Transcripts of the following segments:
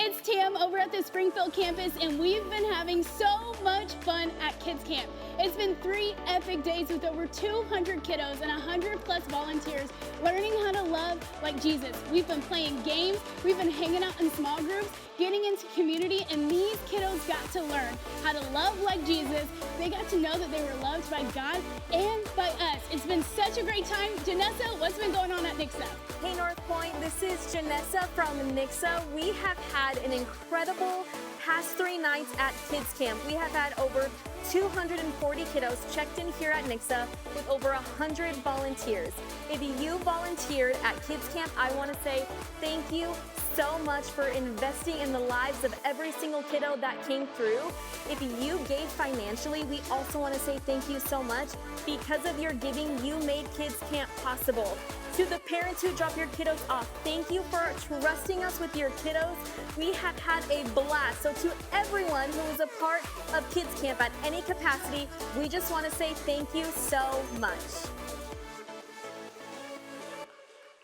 it's Tam over at the Springfield campus, and we've been having so much fun at Kids Camp. It's been 3 epic days with over 200 kiddos and 100 plus volunteers learning how to love like Jesus. We've been playing games, we've been hanging out in small groups, getting into community, and these kiddos got to learn how to love like Jesus. They got to know that they were loved by God and by us. It's been such a great time. Janessa, what's been going on at Nixa? Hey North Point, this is Janessa from Nixa. We have had an incredible past 3 nights at Kids Camp. We have had over 240 kiddos checked in here at Nixa with over 100 volunteers. If you volunteered at Kids Camp, I want to say thank you so much for investing in the lives of every single kiddo that came through. If you gave financially, we also want to say thank you so much. Because of your giving, you made Kids Camp possible. To the parents who drop your kiddos off, thank you for trusting us with your kiddos. We have had a blast. So to everyone who was a part of Kids Camp at any capacity, we just want to say thank you so much.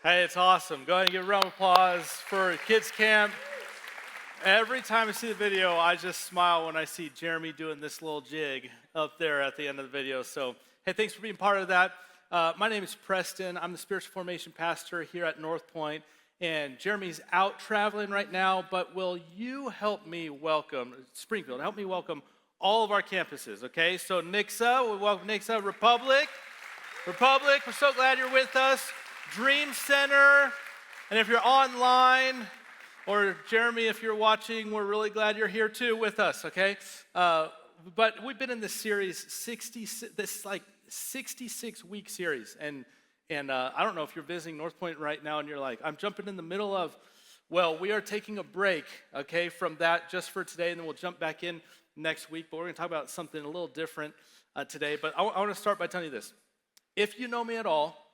Hey, it's awesome. Go ahead and give a round of applause for Kids Camp. Every time I see the video, I just smile when I see Jeremy doing this little jig up there at the end of the video. So, hey, thanks for being part of that. My name is Preston. I'm the spiritual formation pastor here at North Point, and Jeremy's out traveling right now, but will you help me welcome, Springfield, help me welcome all of our campuses, okay? So Nixa, we welcome Nixa, Republic, we're so glad you're with us. Dream Center, and if you're online, or Jeremy, if you're watching, we're really glad you're here too with us, okay? But we've been in this series, 66-week series, and I don't know if you're visiting North Point right now and you're like, I'm jumping in the middle of, well, we are taking a break, okay, from that just for today, and then we'll jump back in next week, but we're going to talk about something a little different today. But I want to start by telling you this. If you know me at all,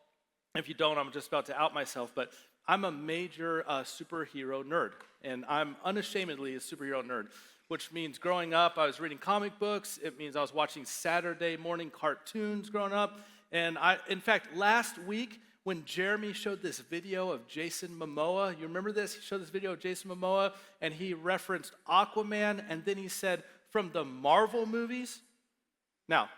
if you don't, I'm just about to out myself, but I'm a major superhero nerd, and I'm unashamedly a superhero nerd, which means growing up, I was reading comic books. It means I was watching Saturday morning cartoons growing up. And in fact, last week, when Jeremy showed this video of Jason Momoa, you remember this? He showed this video of Jason Momoa, and he referenced Aquaman, and then he said, from the Marvel movies. Now,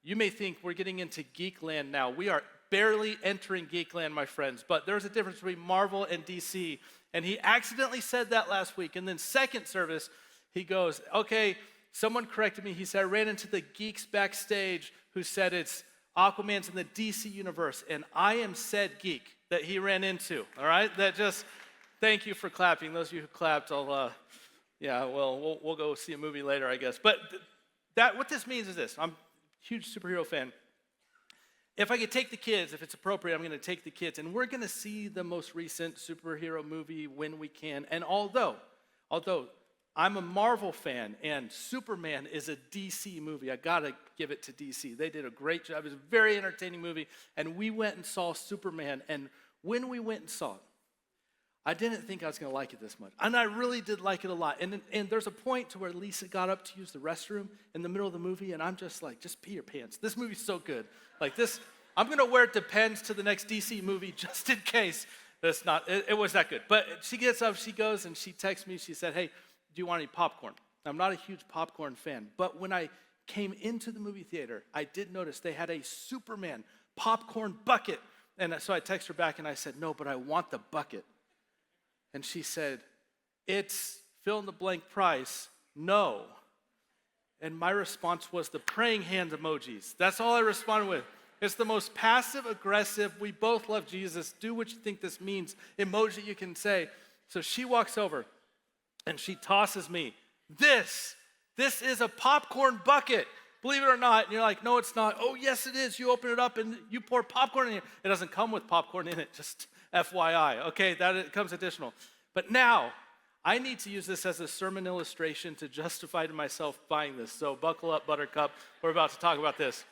you may think we're getting into Geekland now. We are barely entering Geekland, my friends, but there's a difference between Marvel and DC, and he accidentally said that last week. And then second service, he goes, okay, someone corrected me. He said, I ran into the geeks backstage who said it's Aquaman's in the DC universe, and I am said geek that he ran into, all right? That just, thank you for clapping. Those of you who clapped, we'll go see a movie later, I guess. But what this means is this. I'm a huge superhero fan. If I could take the kids, if it's appropriate, I'm going to take the kids, and we're going to see the most recent superhero movie when we can. And although I'm a Marvel fan and Superman is a DC movie, I got to give it to DC. They did a great job. It was a very entertaining movie, and we went and saw Superman. And when we went and saw it, I didn't think I was going to like it this much. And I really did like it a lot. And there's a point to where Lisa got up to use the restroom in the middle of the movie, and I'm just like, just pee your pants. This movie's so good. Like this, I'm going to wear Depends to the next DC movie just in case. It was that good. But she gets up, she goes, and she texts me. She said, hey, do you want any popcorn? I'm not a huge popcorn fan, but when I came into the movie theater, I did notice they had a Superman popcorn bucket. And so I texted her back, and I said, no, but I want the bucket. And she said, it's fill in the blank price, no. And my response was the praying hand emojis. That's all I responded with. It's the most passive aggressive, we both love Jesus, do what you think this means emoji you can say. So she walks over and she tosses me, this is a popcorn bucket. Believe it or not. And you're like, no, it's not. Oh, yes, it is. You open it up and you pour popcorn in here. It doesn't come with popcorn in it, just FYI. Okay, it comes additional. But now, I need to use this as a sermon illustration to justify to myself buying this. So buckle up, Buttercup. We're about to talk about this.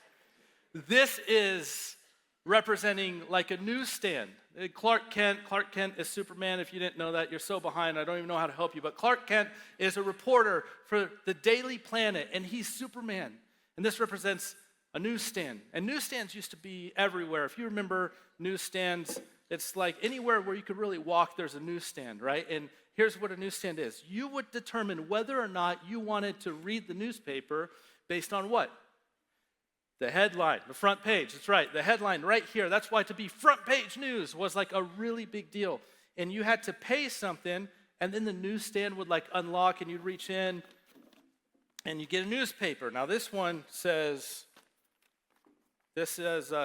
This is representing like a newsstand. Clark Kent is Superman. If you didn't know that, you're so behind, I don't even know how to help you. But Clark Kent is a reporter for the Daily Planet, and he's Superman. And this represents a newsstand. And newsstands used to be everywhere. If you remember newsstands, it's like anywhere where you could really walk, there's a newsstand, right? here's what a newsstand is. You would determine whether or not you wanted to read the newspaper based on what? The headline, the front page. That's right, the headline right here. That's why to be front page news was like a really big deal. And you had to pay something, and then the newsstand would like unlock, and you'd reach in, and you get a newspaper. Now this one says,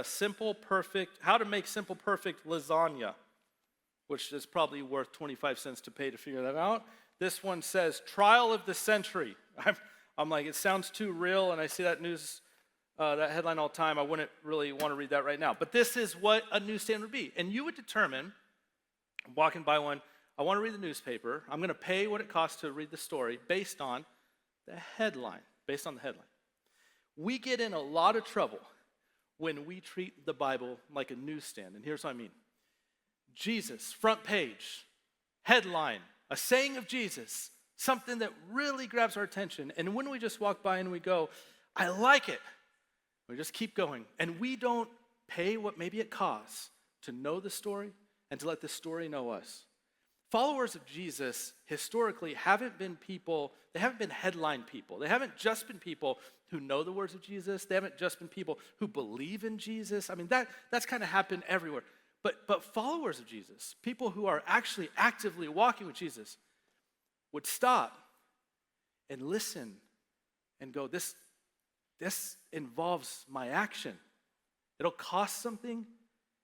simple, perfect, how to make simple, perfect lasagna, which is probably worth 25 cents to pay to figure that out. This one says, trial of the century. I'm like, it sounds too real, and I see that that headline all the time. I wouldn't really want to read that right now. But this is what a newsstand would be. And you would determine, I'm walking by one, I want to read the newspaper. I'm going to pay what it costs to read the story based on the headline, based on the headline. We get in a lot of trouble when we treat the Bible like a newsstand. And here's what I mean. Jesus, front page, headline, a saying of Jesus, something that really grabs our attention. And when we just walk by and we go, I like it, we just keep going. And we don't pay what maybe it costs to know the story and to let the story know us. Followers of Jesus historically haven't been people, they haven't been headline people. They haven't just been people who know the words of Jesus. They haven't just been people who believe in Jesus. I mean, that's kind of happened everywhere. But followers of Jesus, people who are actually actively walking with Jesus, would stop and listen and go, this involves my action. It'll cost something.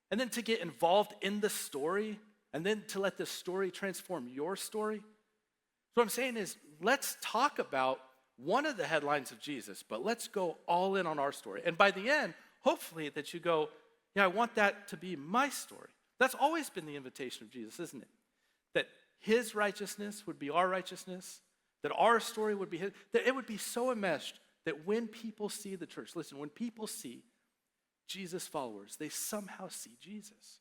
And then to get involved in the story, and then to let the story transform your story. So what I'm saying is, let's talk about one of the headlines of Jesus, but let's go all in on our story. And by the end, hopefully that you go, yeah, I want that to be my story. That's always been the invitation of Jesus, isn't it? That his righteousness would be our righteousness, that our story would be his, that it would be so enmeshed that when people see the church, listen, when people see Jesus followers, they somehow see Jesus.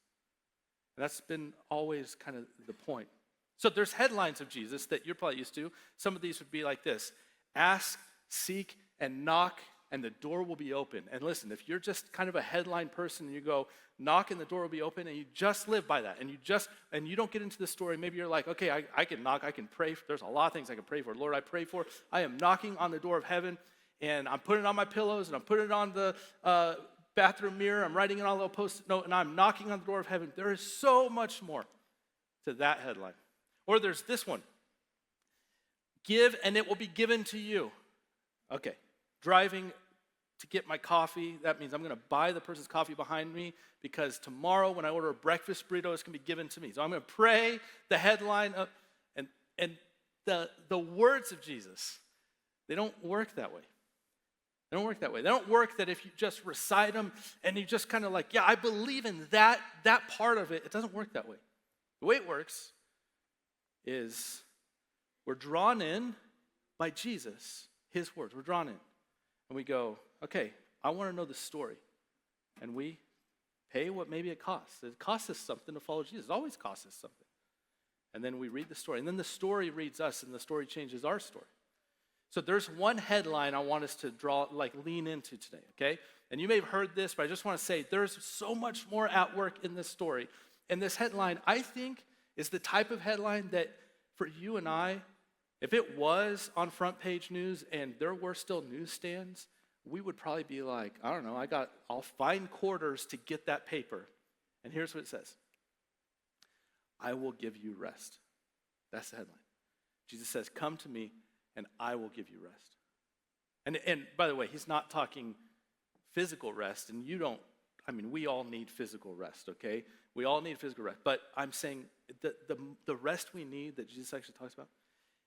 And that's been always kind of the point. So there's headlines of Jesus that you're probably used to. Some of these would be like this: ask, seek, and knock, and the door will be open. And listen, if you're just kind of a headline person and you go, knock and the door will be open, and you just live by that, and you don't get into the story, maybe you're like, okay, I can knock, I can pray. There's a lot of things I can pray for. Lord, I pray for, I am knocking on the door of heaven, and I'm putting it on my pillows, and I'm putting it on the bathroom mirror, I'm writing it on a little post-it note, and I'm knocking on the door of heaven. There is so much more to that headline. Or there's this one: give and it will be given to you. Okay, driving to get my coffee, that means I'm going to buy the person's coffee behind me, because tomorrow when I order a breakfast burrito, it's going to be given to me. So I'm going to pray the headline up, and the words of Jesus, they don't work that way. They don't work that way. They don't work that if you just recite them and you just kind of like, yeah, I believe in that part of it. It doesn't work that way. The way it works is we're drawn in by Jesus, his words. We're drawn in. And we go, okay, I want to know the story. And we pay what maybe it costs. It costs us something to follow Jesus. It always costs us something. And then we read the story. And then the story reads us, and the story changes our story. So there's one headline I want us to lean into today, okay? And you may have heard this, but I just want to say there's so much more at work in this story. And this headline, I think, is the type of headline that for you and I, if it was on front page news and there were still newsstands, we would probably be like, I don't know, I'll find quarters to get that paper. And here's what it says: I will give you rest. That's the headline. Jesus says, come to me and I will give you rest. And by the way, he's not talking physical rest, and we all need physical rest, okay? We all need physical rest. But I'm saying the rest we need that Jesus actually talks about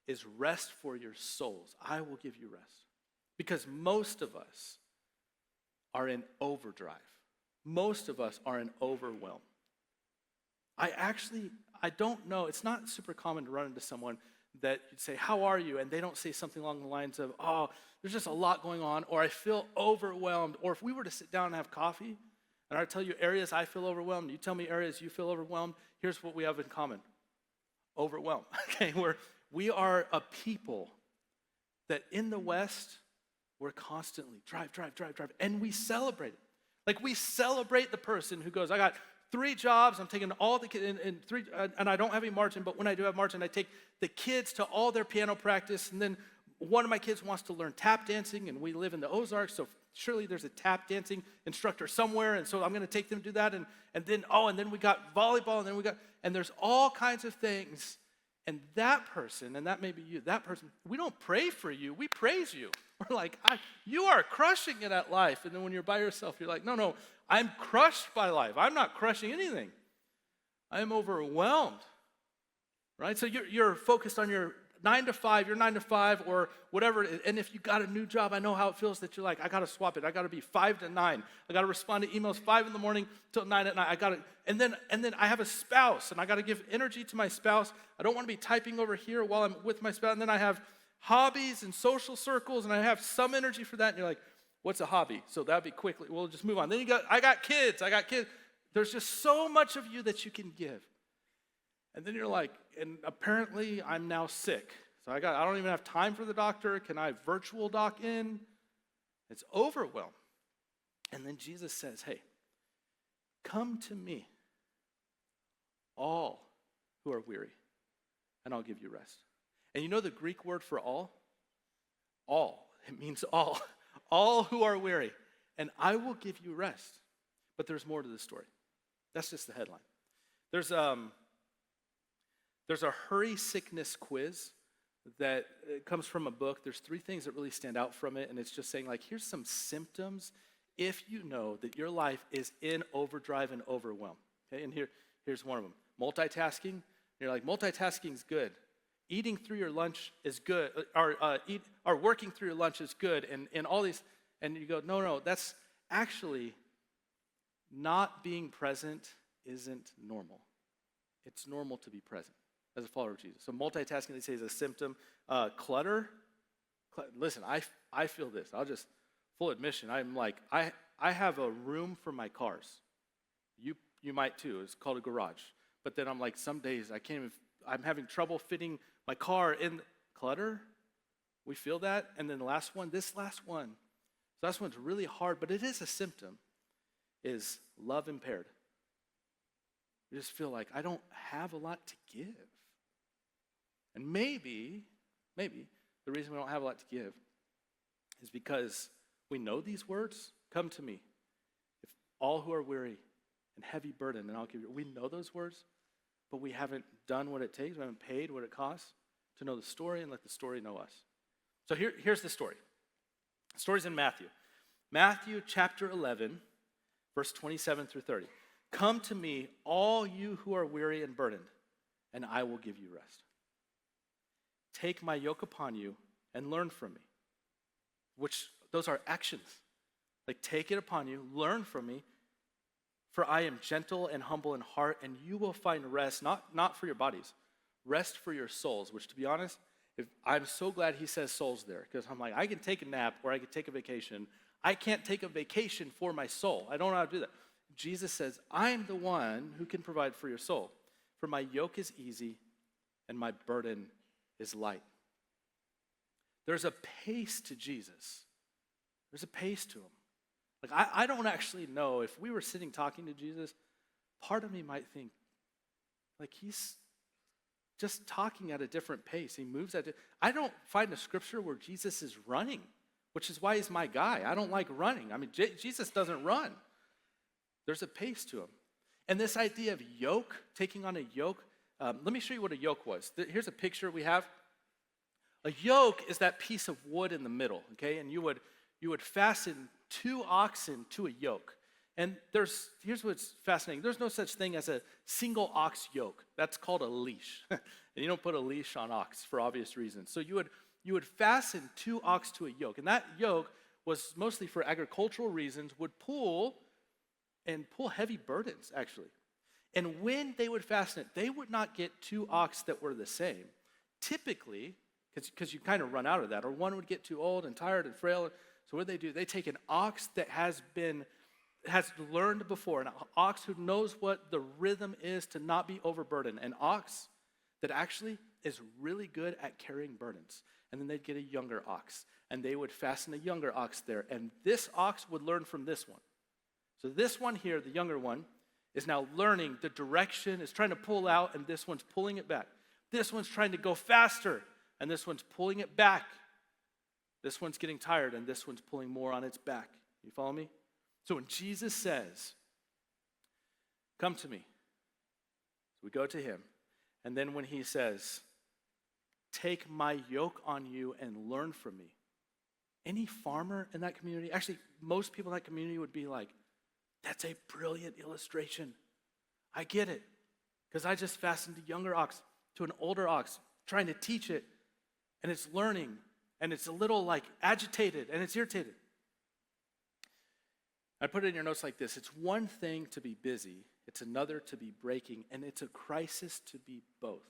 is rest for your souls. I will give you rest. Because most of us are in overdrive. Most of us are in overwhelm. I don't know, it's not super common to run into someone that you'd say, how are you? And they don't say something along the lines of, oh, there's just a lot going on, or I feel overwhelmed. Or if we were to sit down and have coffee, and I tell you areas I feel overwhelmed, you tell me areas you feel overwhelmed, here's what we have in common: overwhelmed. Okay, we are a people that in the West, we're constantly drive, and we celebrate it. Like, we celebrate the person who goes, I got 3 jobs. I'm taking all the kids, and I don't have any margin, but when I do have margin, I take the kids to all their piano practice. And then one of my kids wants to learn tap dancing, and we live in the Ozarks, so surely there's a tap dancing instructor somewhere, and so I'm going to take them to that. And then we got volleyball, and there's all kinds of things. And that person, and that may be you, that person, we don't pray for you, we praise you. We're like, you are crushing it at life. And then when you're by yourself, you're like, no, I'm crushed by life. I'm not crushing anything. I am overwhelmed, right? So you're focused on your 9 to 5, your 9 to 5 or whatever. And if you got a new job, I know how it feels that you're like, I got to swap it. I got to be 5 to 9. I got to respond to emails 5 in the morning till 9 at night. I got to, and then I have a spouse, and I got to give energy to my spouse. I don't want to be typing over here while I'm with my spouse. And then I have hobbies and social circles, and I have some energy for that. And you're like, what's a hobby? So that'd be quickly. We'll just move on. Then I got kids. There's just so much of you that you can give. And then you're like, and apparently I'm now sick. So I don't even have time for the doctor. Can I virtual doc in? It's overwhelmed. And then Jesus says, hey, come to me, all who are weary, and I'll give you rest. And you know the Greek word for all? All. It means all. All who are weary, and I will give you rest. But there's more to the story. That's just the headline. There's a hurry sickness quiz that comes from a book. There's 3 things that really stand out from it, and it's just saying, like, here's some symptoms if you know that your life is in overdrive and overwhelm. Okay, and here's one of them. Multitasking. You're like, multitasking's good. Eating through your lunch is good, or working through your lunch is good, and all these, and you go, no, that's actually not being present isn't normal. It's normal to be present as a follower of Jesus. So multitasking, they say, is a symptom. Clutter. Listen, I feel this. I'll just, full admission, I'm like, I have a room for my cars. You might too. It's called a garage. But then I'm like, some days I'm having trouble fitting my car in clutter. We feel that. And then this last one. So this one's really hard, but it is a symptom, is love impaired. You just feel like I don't have a lot to give. And maybe the reason we don't have a lot to give is because we know these words. Come to me, if all who are weary and heavy burden, and I'll give you. We know those words, but we haven't done what it takes. We haven't paid what it costs to know the story and let the story know us. So here's the story. The story's in Matthew. Matthew chapter 11, verse 27 through 30. Come to me, all you who are weary and burdened, and I will give you rest. Take my yoke upon you and learn from me. Which, those are actions. Like, take it upon you, learn from me, for I am gentle and humble in heart, and you will find rest, not for your bodies, rest for your souls, which, to be honest, I'm so glad he says souls there, because I'm like, I can take a nap or I can take a vacation. I can't take a vacation for my soul. I don't know how to do that. Jesus says, I'm the one who can provide for your soul. For my yoke is easy and my burden is light. There's a pace to Jesus. There's a pace to him. Like, I don't actually know, if we were sitting talking to Jesus, part of me might think, like, he's just talking at a different pace. He moves I don't find a scripture where Jesus is running, which is why he's my guy. I don't like running. I mean, Jesus doesn't run. There's a pace to him. And this idea of yoke, taking on a yoke, let me show you what a yoke was. Here's a picture we have. A yoke is that piece of wood in the middle, okay? And you would fasten 2 oxen to a yoke. And here's what's fascinating. There's no such thing as a single ox yoke. That's called a leash. And you don't put a leash on ox for obvious reasons. So you would fasten 2 ox to a yoke. And that yoke was mostly for agricultural reasons, would pull heavy burdens, actually. And when they would fasten it, they would not get 2 ox that were the same. Typically, because you kind of run out of that, or one would get too old and tired and frail. So what do? They take an ox that has learned before, an ox who knows what the rhythm is to not be overburdened, an ox that actually is really good at carrying burdens. And then they'd get a younger ox, and they would fasten a younger ox there, and this ox would learn from this one. So this one here, the younger one, is now learning the direction, is trying to pull out, and this one's pulling it back. This one's trying to go faster, and this one's pulling it back. This one's getting tired, and this one's pulling more on its back. You follow me? So when Jesus says, come to me, we go to him. And then when he says, take my yoke on you and learn from me. Any farmer in that community, actually most people in that community would be like, that's a brilliant illustration. I get it. Because I just fastened a younger ox to an older ox, trying to teach it. And it's learning. And it's a little like agitated and it's irritated. I put it in your notes like this. It's one thing to be busy. It's another to be breaking. And it's a crisis to be both.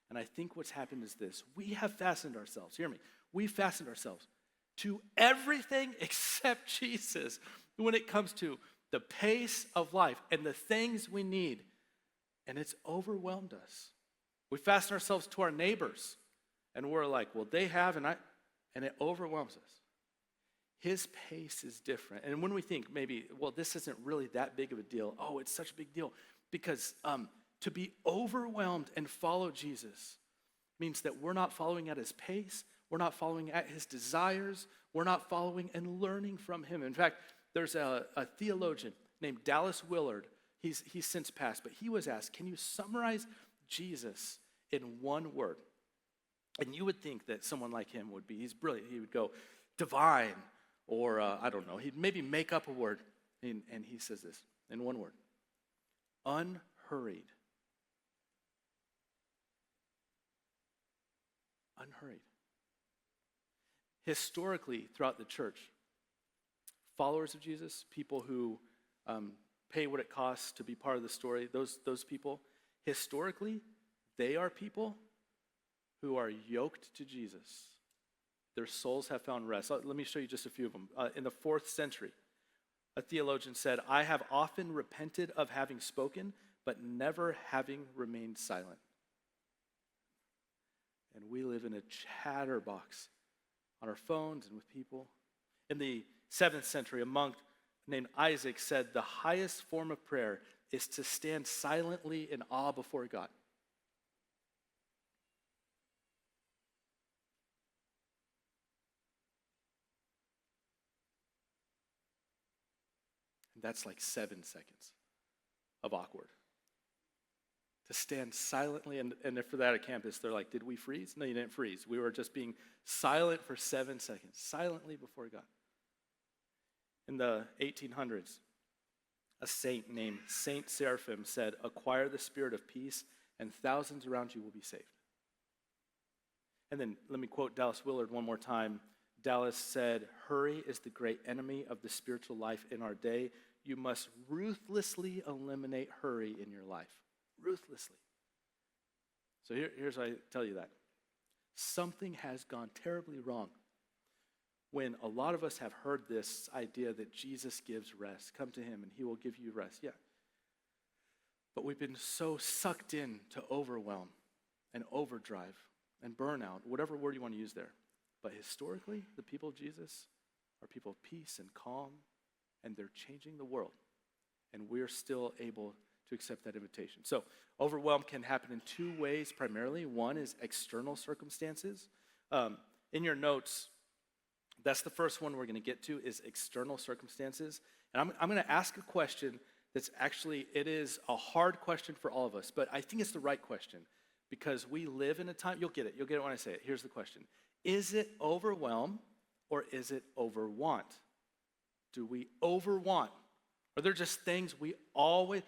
And I think what's happened is this. We have fastened ourselves. Hear me. We fastened ourselves to everything except Jesus when it comes to the pace of life and the things we need. And it's overwhelmed us. We fasten ourselves to our neighbors. And we're like, well, they have, and it overwhelms us. His pace is different. And when we think maybe, well, this isn't really that big of a deal. Oh, it's such a big deal. Because to be overwhelmed and follow Jesus means that we're not following at his pace. We're not following at his desires. We're not following and learning from him. In fact, there's a theologian named Dallas Willard. He's since passed, but he was asked, can you summarize Jesus in one word? And you would think that someone like him would be, he's brilliant. He would go divine, or I don't know, he'd maybe make up a word. And he says this in one word: unhurried. Unhurried. Historically, throughout the church, followers of Jesus, people who pay what it costs to be part of the story, those people, historically, they are people who are yoked to Jesus. Their souls have found rest. Let me show you just a few of them. In the 4th century, a theologian said, I have often repented of having spoken, but never having remained silent. And we live in a chatterbox on our phones and with people. In the 7th century, a monk named Isaac said, the highest form of prayer is to stand silently in awe before God. And that's like 7 seconds of awkward. To stand silently, and if for that at campus, they're like, did we freeze? No, you didn't freeze. We were just being silent for 7 seconds, silently before God. In the 1800s, a saint named Saint Seraphim said, acquire the spirit of peace, and thousands around you will be saved. And then let me quote Dallas Willard one more time. Dallas said, hurry is the great enemy of the spiritual life in our day. You must ruthlessly eliminate hurry in your life. Ruthlessly. So here's why I tell you that. Something has gone terribly wrong when a lot of us have heard this idea that Jesus gives rest. Come to him and he will give you rest. Yeah. But we've been so sucked in to overwhelm and overdrive and burnout, whatever word you want to use there. But historically, the people of Jesus are people of peace and calm, and they're changing the world. And we're still able to accept that invitation. So overwhelm can happen in 2 ways primarily. One is external circumstances. In your notes, that's the first one we're going to get to, is external circumstances. And I'm going to ask a question that's actually, it is a hard question for all of us, but I think it's the right question because we live in a time, you'll get it when I say it. Here's the question. Is it overwhelm or is it overwant? Do we overwant? Are there just things we always,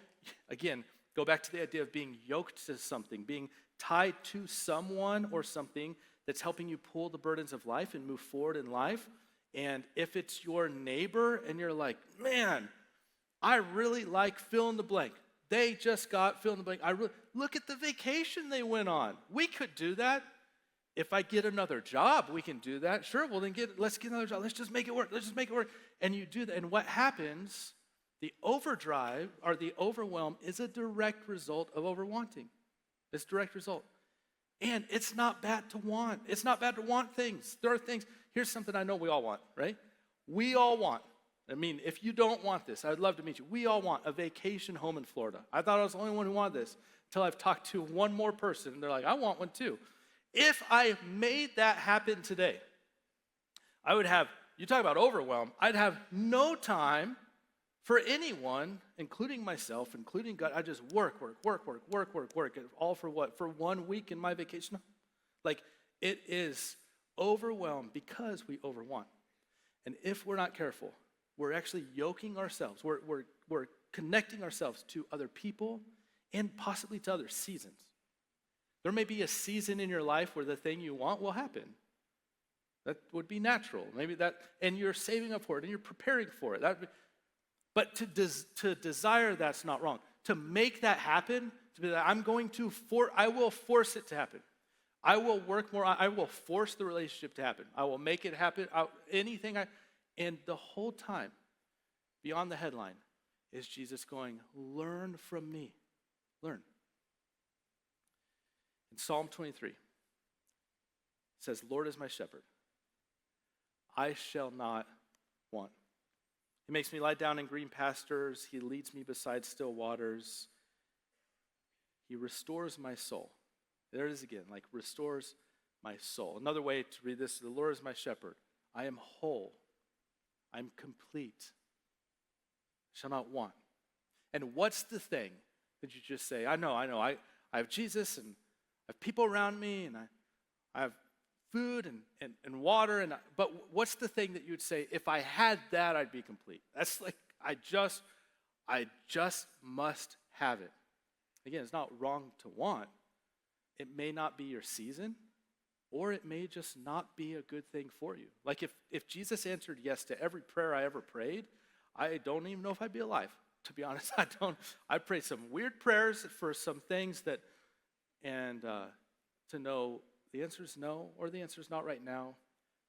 again, go back to the idea of being yoked to something, being tied to someone or something that's helping you pull the burdens of life and move forward in life. And if it's your neighbor and you're like, man, I really like fill in the blank. They just got fill in the blank. Look at the vacation they went on. We could do that. If I get another job, we can do that. Sure, well then let's get another job. Let's just make it work. Let's just make it work. And you do that. And what happens, the overdrive or the overwhelm is a direct result of overwanting. It's a direct result. And it's not bad to want. It's not bad to want things. There are things. Here's something I know we all want, right? We all want I mean, if you don't want this, I'd love to meet you. We all want a vacation home in Florida. I thought I was the only one who wanted this until I've talked to one more person, and they're like, I want one too. If I made that happen today, I would have, you talk about overwhelm, I'd have no time for anyone, including myself, including God. I just work. All for what? For 1 week in my vacation? Like, it is overwhelmed because we overwant. And if we're not careful, we're actually yoking ourselves. We're connecting ourselves to other people and possibly to other seasons. There may be a season in your life where the thing you want will happen. That would be natural. Maybe that, and you're saving up for it and you're preparing for it. But to desire that's not wrong. To make that happen, to be like, I will force it to happen. I will work more. I will force the relationship to happen. I will make it happen. And the whole time, beyond the headline, is Jesus going, learn from me. Learn. In Psalm 23, it says, Lord is my shepherd. I shall not want. He makes me lie down in green pastures. He leads me beside still waters. He restores my soul. There it is again, like restores my soul. Another way to read this, the Lord is my shepherd. I am whole. I'm complete. I shall not want. And what's the thing that you just say, I know, I have Jesus and I have people around me and I have food and water, but what's the thing that you would say, if I had that, I'd be complete? That's like, I just must have it. Again, it's not wrong to want. It may not be your season, or it may just not be a good thing for you. Like if Jesus answered yes to every prayer I ever prayed, I don't even know if I'd be alive. To be honest, I prayed some weird prayers for some things to know the answer is no, or the answer is not right now,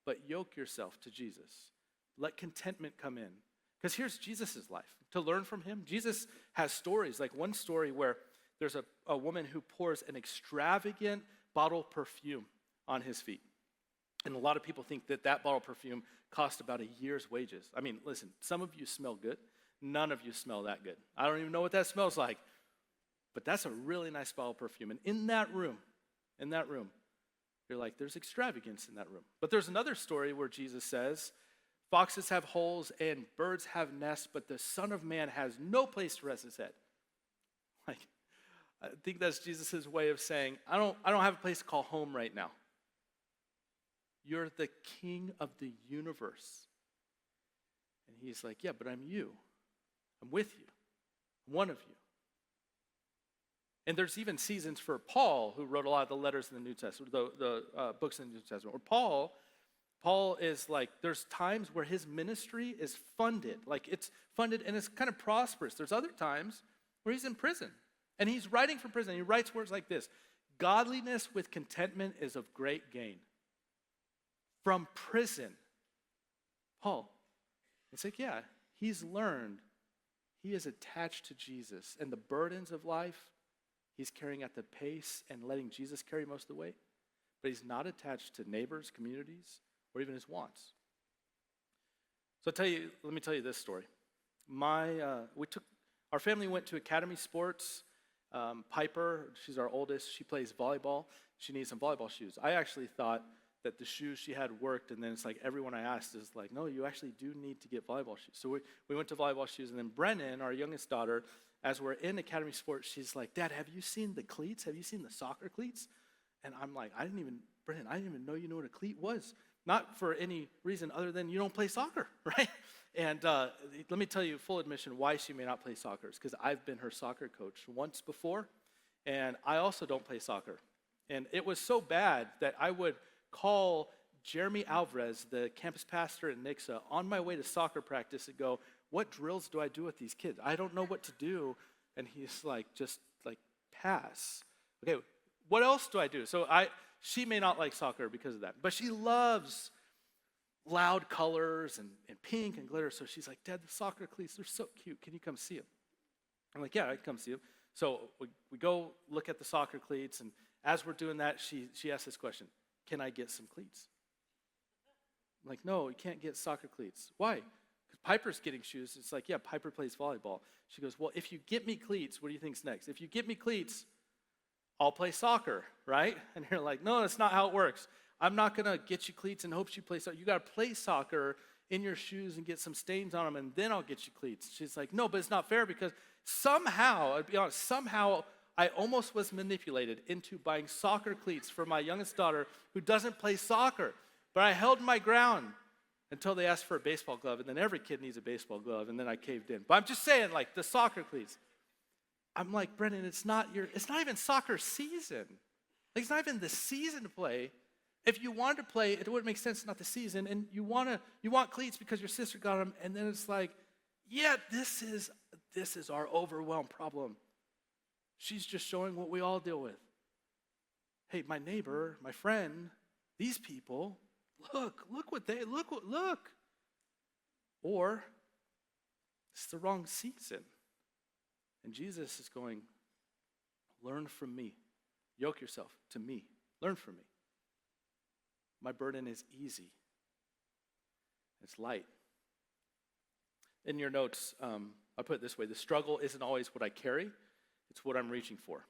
but yoke yourself to Jesus. Let contentment come in. Because here's Jesus' life. To learn from him, Jesus has stories, like one story where there's a woman who pours an extravagant bottle of perfume on his feet. And a lot of people think that bottle of perfume cost about a year's wages. I mean, listen, some of you smell good. None of you smell that good. I don't even know what that smells like. But that's a really nice bottle of perfume. And in that room, you're like, there's extravagance in that room. But there's another story where Jesus says, foxes have holes and birds have nests, but the Son of Man has no place to rest his head. Like, I think that's Jesus' way of saying, I don't have a place to call home right now. You're the King of the universe. And he's like, yeah, but I'm you. I'm with you. I'm one of you. And there's even seasons for Paul, who wrote a lot of the letters in the New Testament, the books in the New Testament, where Paul is like, there's times where his ministry is funded. Like, it's funded and it's kind of prosperous. There's other times where he's in prison. And he's writing from prison. He writes words like this: godliness with contentment is of great gain. From prison. Paul. It's like, yeah, he's learned. He is attached to Jesus. And the burdens of life, he's carrying at the pace and letting Jesus carry most of the weight. But he's not attached to neighbors, communities, or even his wants. So let me tell you this story. Our family went to Academy Sports. Piper, she's our oldest, she plays volleyball. She needs some volleyball shoes. I actually thought that the shoes she had worked, and then it's like everyone I asked is like, no, you actually do need to get volleyball shoes. So we went to volleyball shoes, and then Brennan, our youngest daughter, as we're in Academy Sports, she's like, Dad, have you seen the cleats? Have you seen the soccer cleats? And I'm like, Brennan, I didn't even know you knew what a cleat was. Not for any reason other than you don't play soccer, right? And let me tell you, full admission, why she may not play soccer is because I've been her soccer coach once before, and I also don't play soccer. And it was so bad that I would call Jeremy Alvarez, the campus pastor at Nixa, on my way to soccer practice and go, what drills do I do with these kids? I don't know what to do. And he's like, just like, pass. Okay, what else do I do? So she may not like soccer because of that, but she loves loud colors and pink and glitter. So she's like, Dad, the soccer cleats, they're so cute. Can you come see them? I'm like, yeah, I can come see them. So we go look at the soccer cleats, and as we're doing that, she asks this question: can I get some cleats? I'm like, no, you can't get soccer cleats. Why? Because Piper's getting shoes. It's like, yeah, Piper plays volleyball. She goes, well, if you get me cleats, what do you think's next? If you get me cleats, I'll play soccer, right? And you're like, no, that's not how it works. I'm not going to get you cleats and hope you play soccer. You got to play soccer in your shoes and get some stains on them, and then I'll get you cleats. She's like, no, but it's not fair because somehow, I'll be honest, somehow I almost was manipulated into buying soccer cleats for my youngest daughter who doesn't play soccer. But I held my ground until they asked for a baseball glove, and then every kid needs a baseball glove, and then I caved in. But I'm just saying, like, the soccer cleats. I'm like, Brendan, it's not even soccer season. Like, it's not even the season to play. If you wanted to play, it wouldn't make sense, not the season, and you want cleats because your sister got them, and then it's like, yeah, this is our overwhelmed problem. She's just showing what we all deal with. Hey, my neighbor, my friend, these people, look. Or it's the wrong season. And Jesus is going, learn from me. Yoke yourself to me. Learn from me. My burden is easy. It's light. In your notes, I put it this way. The struggle isn't always what I carry. It's what I'm reaching for.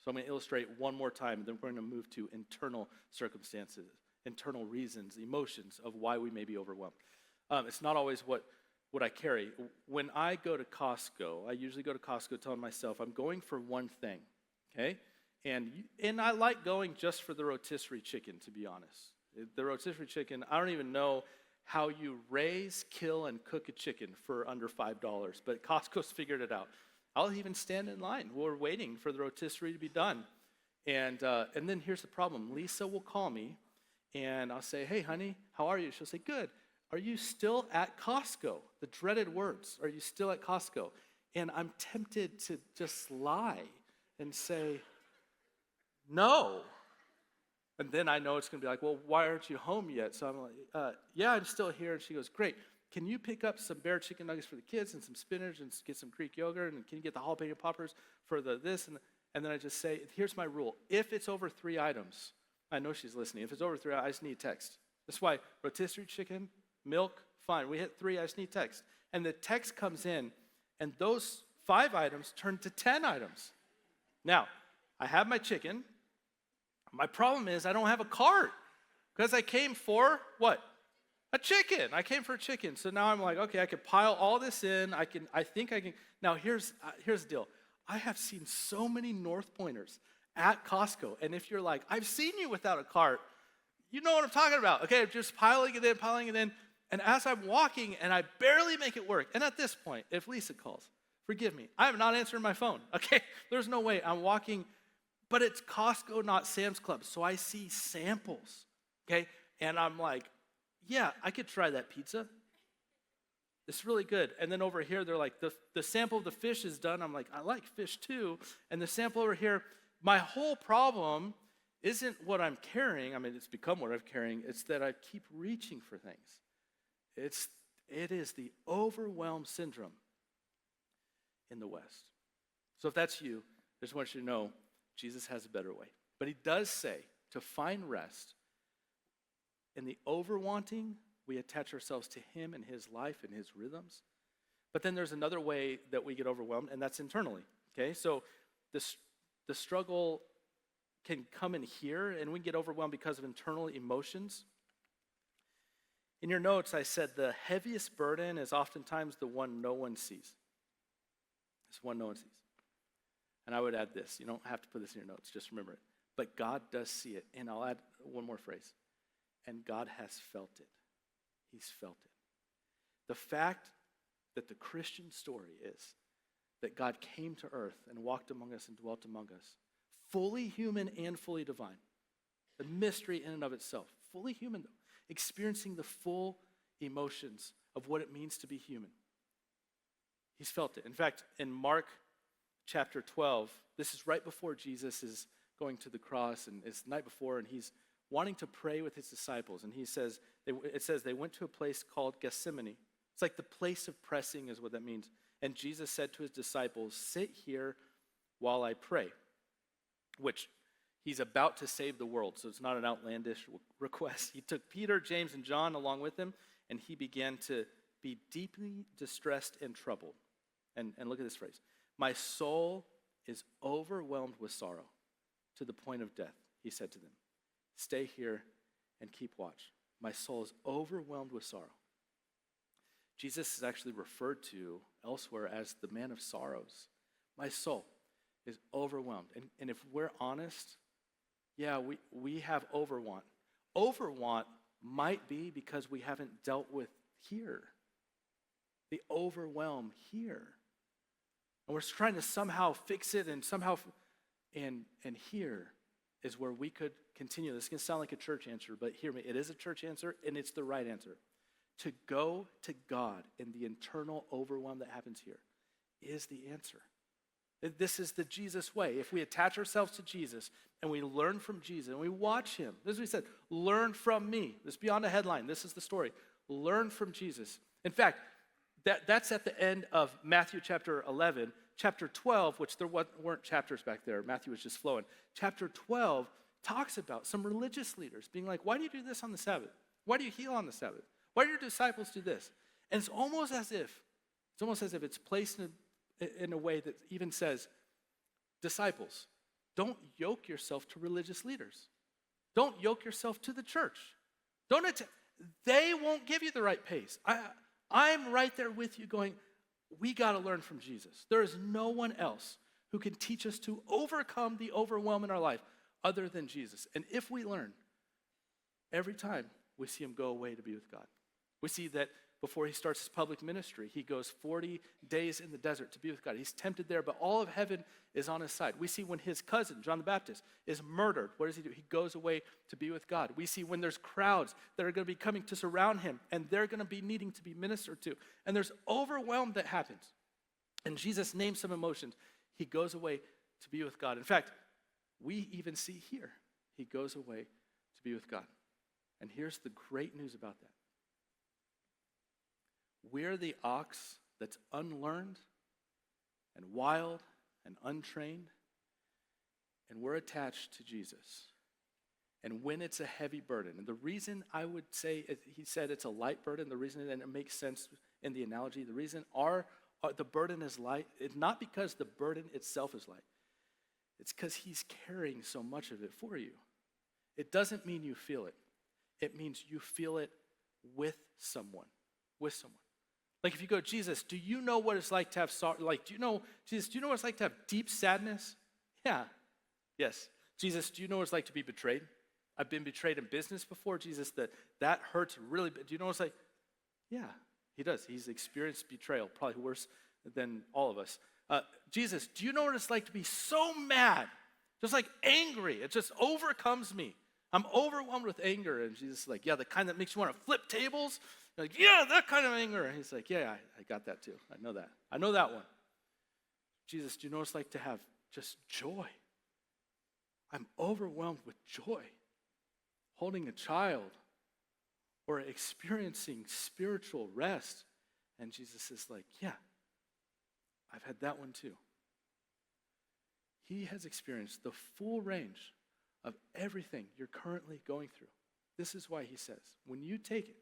So I'm going to illustrate one more time, and then we're going to move to internal circumstances, internal reasons, emotions of why we may be overwhelmed. It's not always what I carry. When I go to Costco, I usually go to Costco telling myself I'm going for one thing, okay? And I like going just for the rotisserie chicken, to be honest. The rotisserie chicken, I don't even know how you raise, kill, and cook a chicken for under $5, but Costco's figured it out. I'll even stand in line. We're waiting for the rotisserie to be done. And then here's the problem. Lisa will call me, and I'll say, hey, honey, how are you? She'll say, good. Are you still at Costco? The dreaded words. Are you still at Costco? And I'm tempted to just lie and say, no. And then I know it's going to be like, well, why aren't you home yet? So I'm like, yeah, I'm still here. And she goes, great. Can you pick up some bear chicken nuggets for the kids and some spinach and get some Greek yogurt? And can you get the jalapeno poppers for the this? And then I just say, here's my rule. If it's over 3 items, I know she's listening. If it's over 3, I just need text. That's why rotisserie chicken, milk, fine. We hit 3, I just need text. And the text comes in, and those 5 items turn to 10 items. Now, I have my chicken. My problem is I don't have a cart because I came for what? A chicken. I came for a chicken. So now I'm like, okay, I can pile all this in. I think I can. Now here's the deal. I have seen so many North Pointers at Costco, and if you're like, I've seen you without a cart, you know what I'm talking about. Okay, I'm just piling it in, and as I'm walking, and I barely make it work. And at this point, if Lisa calls, forgive me, I am not answering my phone. Okay, there's no way. I'm walking. But it's Costco, not Sam's Club. So I see samples, okay? And I'm like, yeah, I could try that pizza. It's really good. And then over here, they're like, the sample of the fish is done. I'm like, I like fish too. And the sample over here, my whole problem isn't what I'm carrying. I mean, it's become what I'm carrying. It's that I keep reaching for things. It is the overwhelm syndrome in the West. So if that's you, I just want you to know, Jesus has a better way. But he does say to find rest in the overwanting, we attach ourselves to him and his life and his rhythms. But then there's another way that we get overwhelmed, and that's internally. Okay, so the struggle can come in here, and we get overwhelmed because of internal emotions. In your notes, I said the heaviest burden is oftentimes the one no one sees. It's one no one sees. And I would add this. You don't have to put this in your notes. Just remember it. But God does see it. And I'll add one more phrase. And God has felt it. He's felt it. The fact that the Christian story is that God came to earth and walked among us and dwelt among us, fully human and fully divine. The mystery in and of itself. Fully human, though. Experiencing the full emotions of what it means to be human. He's felt it. In fact, in Mark chapter 12, this is right before Jesus is going to the cross, and it's the night before, and he's wanting to pray with his disciples. And it says they went to a place called Gethsemane. It's like the place of pressing is what that means. And Jesus said to his disciples, sit here while I pray, which he's about to save the world, so it's not an outlandish request. He took Peter, James, and John along with him, and he began to be deeply distressed and troubled. And look at this phrase. My soul is overwhelmed with sorrow to the point of death, he said to them. Stay here and keep watch. My soul is overwhelmed with sorrow. Jesus is actually referred to elsewhere as the man of sorrows. My soul is overwhelmed. And if we're honest, yeah, we have overwant. Overwant might be because we haven't dealt with here. The overwhelm here. And we're trying to somehow fix it and somehow, and here is where we could continue. This can sound like a church answer, but hear me, it is a church answer and it's the right answer. To go to God in the internal overwhelm that happens here is the answer. This is the Jesus way. If we attach ourselves to Jesus and we learn from Jesus and we watch him, this is what he said, learn from me. This is beyond a headline. This is the story. Learn from Jesus. In fact, that's at the end of Matthew chapter 11. Chapter 12, which there weren't chapters back there. Matthew was just flowing. Chapter 12 talks about some religious leaders being like, why do you do this on the Sabbath? Why do you heal on the Sabbath? Why do your disciples do this? And it's almost as if it's placed in a way that even says, disciples, don't yoke yourself to religious leaders. Don't yoke yourself to the church. They won't give you the right pace. I'm right there with you going, we got to learn from Jesus. There is no one else who can teach us to overcome the overwhelm in our life other than Jesus. And if we learn, every time we see him go away to be with God. We see that before he starts his public ministry, he goes 40 days in the desert to be with God. He's tempted there, but all of heaven is on his side. We see when his cousin, John the Baptist, is murdered. What does he do? He goes away to be with God. We see when there's crowds that are going to be coming to surround him, and they're going to be needing to be ministered to. And there's overwhelm that happens. And Jesus names some emotions. He goes away to be with God. In fact, we even see here, he goes away to be with God. And here's the great news about that. We're the ox that's unlearned and wild and untrained, and we're attached to Jesus. And when it's a heavy burden, and the reason I would say, he said it's a light burden, the reason that it makes sense in the analogy, the reason the burden is light, it's not because the burden itself is light. It's because he's carrying so much of it for you. It doesn't mean you feel it. It means you feel it with someone. With someone. Like if you go, Jesus, do you know what it's like to have sorrow? Like, Jesus, do you know what it's like to have deep sadness? Yeah. Yes. Jesus, do you know what it's like to be betrayed? I've been betrayed in business before, Jesus, that hurts really bad. Do you know what it's like? Yeah, he does. He's experienced betrayal, probably worse than all of us. Jesus, do you know what it's like to be so mad? Just like angry. It just overcomes me. I'm overwhelmed with anger. And Jesus is like, yeah, the kind that makes you want to flip tables. Like, yeah, that kind of anger. And he's like, yeah, I got that too. I know that. I know that one. Jesus, do you know what it's like to have just joy? I'm overwhelmed with joy. Holding a child or experiencing spiritual rest. And Jesus is like, yeah, I've had that one too. He has experienced the full range of everything you're currently going through. This is why he says, when you take it,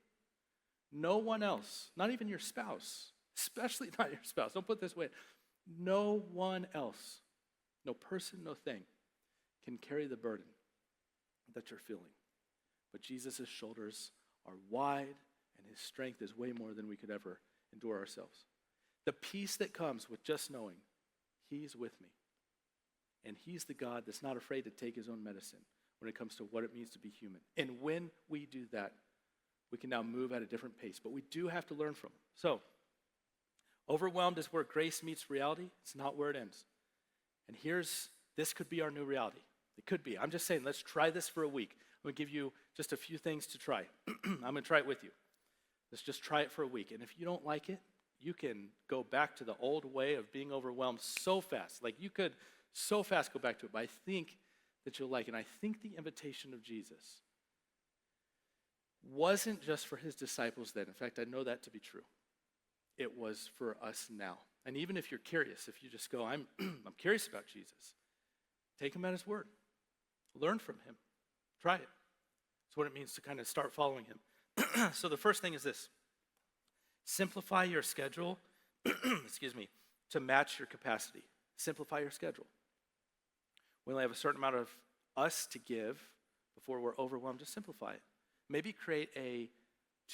no one else, not even your spouse, especially not your spouse, don't put it this way, no one else, no person, no thing can carry the burden that you're feeling. But Jesus' shoulders are wide and his strength is way more than we could ever endure ourselves. The peace that comes with just knowing he's with me. And he's the God that's not afraid to take his own medicine when it comes to what it means to be human. And when we do that, we can now move at a different pace. But we do have to learn from him. So, overwhelmed is where grace meets reality. It's not where it ends. And this could be our new reality. It could be. I'm just saying, let's try this for a week. I'm going to give you just a few things to try. I'm going to try it with you. Let's just try it for a week. And if you don't like it, you can go back to the old way of being overwhelmed so fast. Like you could so fast go back to it. But I think that you'll like it. And I think the invitation of Jesus wasn't just for his disciples then. In fact, I know that to be true. It was for us now. And even if you're curious, if you just go, I'm curious about Jesus, take him at his word. Learn from him. Try it. That's what it means to kind of start following him. So the first thing is this. Simplify your schedule, excuse me, to match your capacity. Simplify your schedule. We only have a certain amount of us to give before we're overwhelmed. Just simplify it. Maybe create a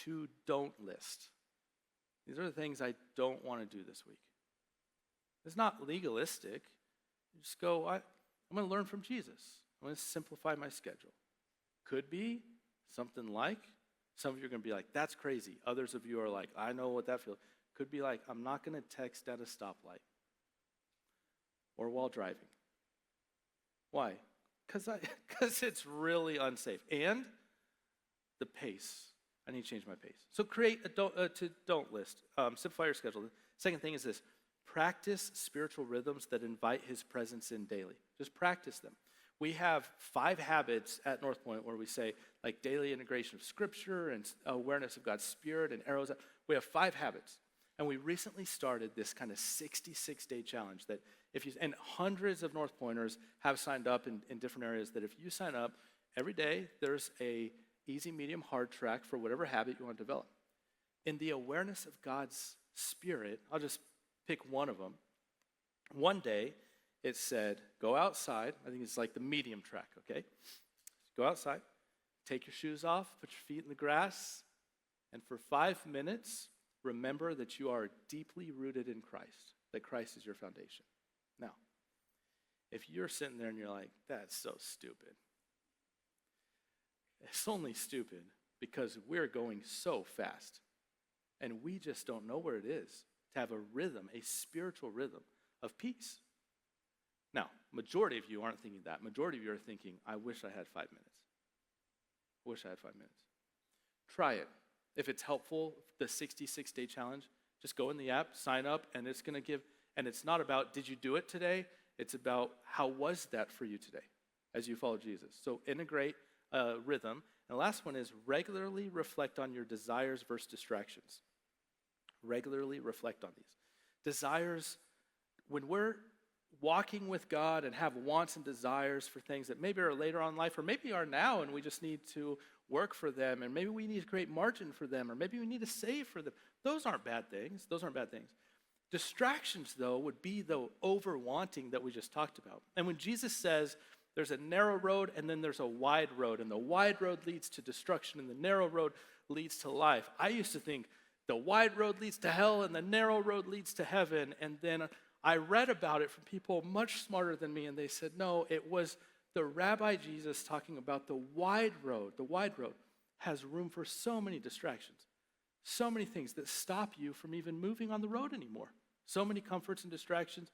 to-don't list. These are the things I don't want to do this week. It's not legalistic. You just go, I'm going to learn from Jesus. I'm going to simplify my schedule. Could be something like, some of you are going to be like, that's crazy. Others of you are like, I know what that feels. Could be like, I'm not going to text at a stoplight or while driving. Why? Because it's really unsafe. And the pace. I need to change my pace. So create a to-don't list. Simplify your schedule. The second thing is this. Practice spiritual rhythms that invite his presence in daily. Just practice them. We have 5 habits at North Point where we say, like daily integration of Scripture and awareness of God's Spirit and arrows. We have 5 habits. And we recently started this kind of 66-day challenge that and hundreds of North Pointers have signed up in different areas, that if you sign up, every day there's a easy, medium, hard track for whatever habit you want to develop. In the awareness of God's Spirit, I'll just pick one of them. One day, it said, go outside. I think it's like the medium track, okay? Go outside, take your shoes off, put your feet in the grass, and for 5 minutes, remember that you are deeply rooted in Christ, that Christ is your foundation. Now, if you're sitting there and you're like, that's so stupid, it's only stupid because we're going so fast, and we just don't know where it is to have a rhythm, a spiritual rhythm of peace. Now, majority of you aren't thinking that. Majority of you are thinking, I wish I had 5 minutes. I wish I had 5 minutes. Try it. If it's helpful, the 66-day challenge, just go in the app, sign up, and it's going to give, and it's not about, did you do it today? It's about, how was that for you today as you follow Jesus? So integrate rhythm. And the last one is regularly reflect on your desires versus distractions. Regularly reflect on these. Desires, when we're walking with God and have wants and desires for things that maybe are later on in life, or maybe are now and we just need to work for them, and maybe we need to create margin for them, or maybe we need to save for them. Those aren't bad things. Those aren't bad things. Distractions, though, would be the over-wanting that we just talked about. And when Jesus says there's a narrow road and then there's a wide road, and the wide road leads to destruction and the narrow road leads to life, I used to think the wide road leads to hell and the narrow road leads to heaven. And then I read about it from people much smarter than me, and they said, no, it was the Rabbi Jesus talking about the wide road. The wide road has room for so many distractions, so many things that stop you from even moving on the road anymore. So many comforts and distractions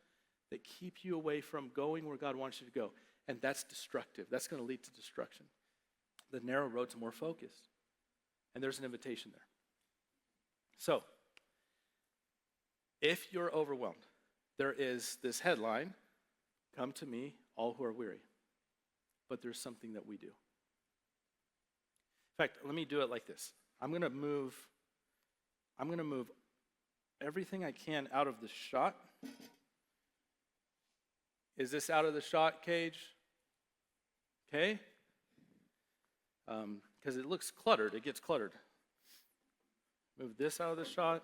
that keep you away from going where God wants you to go. And that's destructive. That's going to lead to destruction. The narrow road's more focused. And there's an invitation there. So, if you're overwhelmed, there is this headline, come to me, all who are weary. But there's something that we do. In fact, let me do it like this. I'm going to move everything I can out of the shot. Is this out of the shot, Cage? Okay? Because it looks cluttered. It gets cluttered. Move this out of the shot.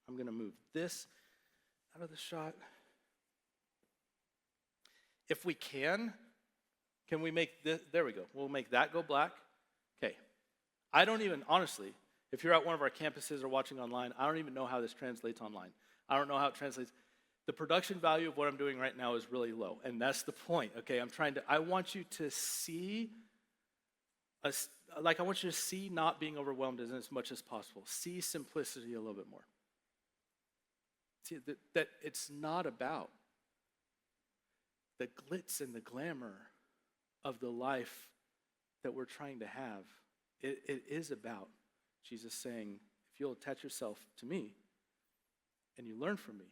I'm going to move this out of the shot. If we can we make this? There we go. We'll make that go black. Okay. I don't even, honestly, if you're at one of our campuses or watching online, I don't even know how this translates online. I don't know how it translates. The production value of what I'm doing right now is really low, and that's the point, okay? I want you to see, I want you to see not being overwhelmed as much as possible. See simplicity a little bit more. See, that it's not about the glitz and the glamour of the life that we're trying to have. It is about Jesus saying, if you'll attach yourself to me and you learn from me,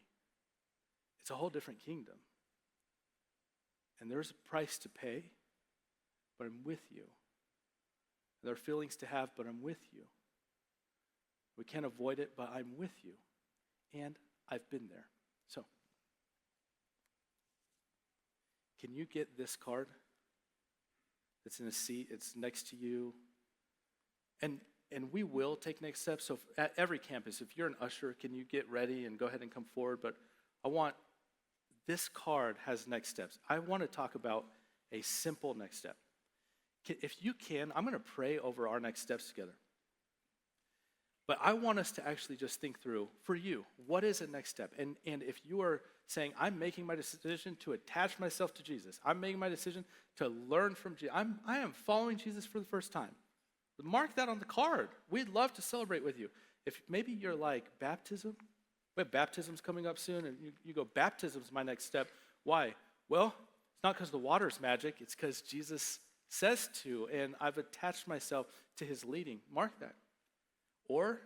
it's a whole different kingdom. And there's a price to pay, but I'm with you. There are feelings to have, but I'm with you. We can't avoid it, but I'm with you. And I've been there. So, can you get this card? It's in a seat. It's next to you. And and we will take next steps. So at every campus, if you're an usher, can you get ready and go ahead and come forward? But this card has next steps. I want to talk about a simple next step. If you can, I'm going to pray over our next steps together. But I want us to actually just think through, for you, what is a next step? And if you are saying, I'm making my decision to attach myself to Jesus, I'm making my decision to learn from Jesus, I am following Jesus for the first time. Mark that on the card. We'd love to celebrate with you. If maybe you're like, baptism? We have baptisms coming up soon, and you go, baptism's my next step. Why? Well, it's not because the water's magic, it's because Jesus says to, and I've attached myself to his leading. Mark that. Or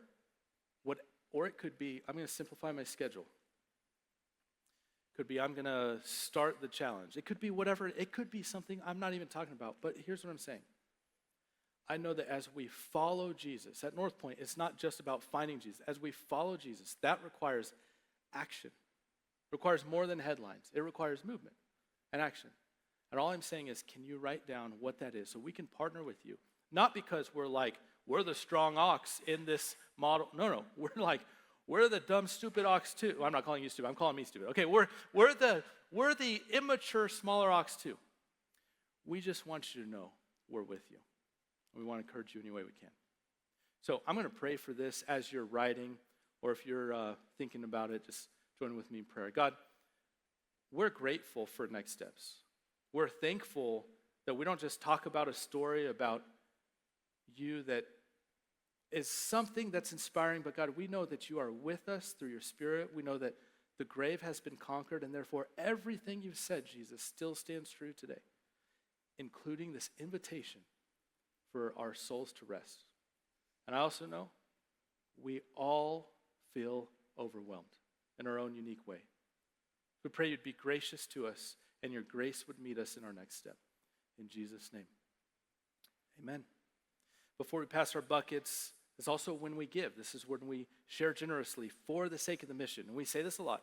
it could be, I'm going to simplify my schedule. Could be, I'm going to start the challenge. It could be whatever. It could be something I'm not even talking about. But here's what I'm saying. I know that as we follow Jesus, at North Point, it's not just about finding Jesus. As we follow Jesus, that requires action. It requires more than headlines. It requires movement and action. And all I'm saying is, can you write down what that is so we can partner with you? Not because we're the strong ox in this model. No, we're the dumb, stupid ox too. Well, I'm not calling you stupid. I'm calling me stupid. Okay, we're the immature, smaller ox too. We just want you to know we're with you. We want to encourage you any way we can. So I'm going to pray for this as you're writing, or if you're thinking about it, just join with me in prayer. God, we're grateful for next steps. We're thankful that we don't just talk about a story about you that is something that's inspiring, but God, we know that you are with us through your Spirit. We know that the grave has been conquered, and therefore everything you've said, Jesus, still stands true today, including this invitation for our souls to rest. And I also know we all feel overwhelmed in our own unique way. We pray you'd be gracious to us, and your grace would meet us in our next step. In Jesus' name, amen. Before we pass our buckets, it's also when we give. This is when we share generously for the sake of the mission. And we say this a lot.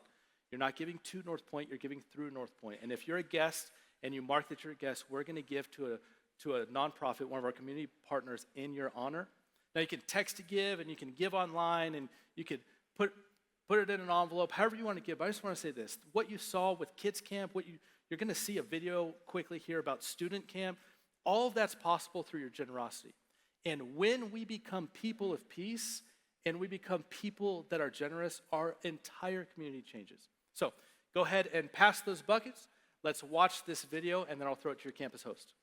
You're not giving to North Point, you're giving through North Point. And if you're a guest and you mark that you're a guest, we're going to give to a nonprofit, one of our community partners, in your honor. Now you can text to give, and you can give online, and you could put it in an envelope, however you want to give. But I just want to say this. What you saw with Kids Camp, you're going to see a video quickly here about Student Camp. All of that's possible through your generosity. And when we become people of peace and we become people that are generous, our entire community changes. So go ahead and pass those buckets. Let's watch this video, and then I'll throw it to your campus host.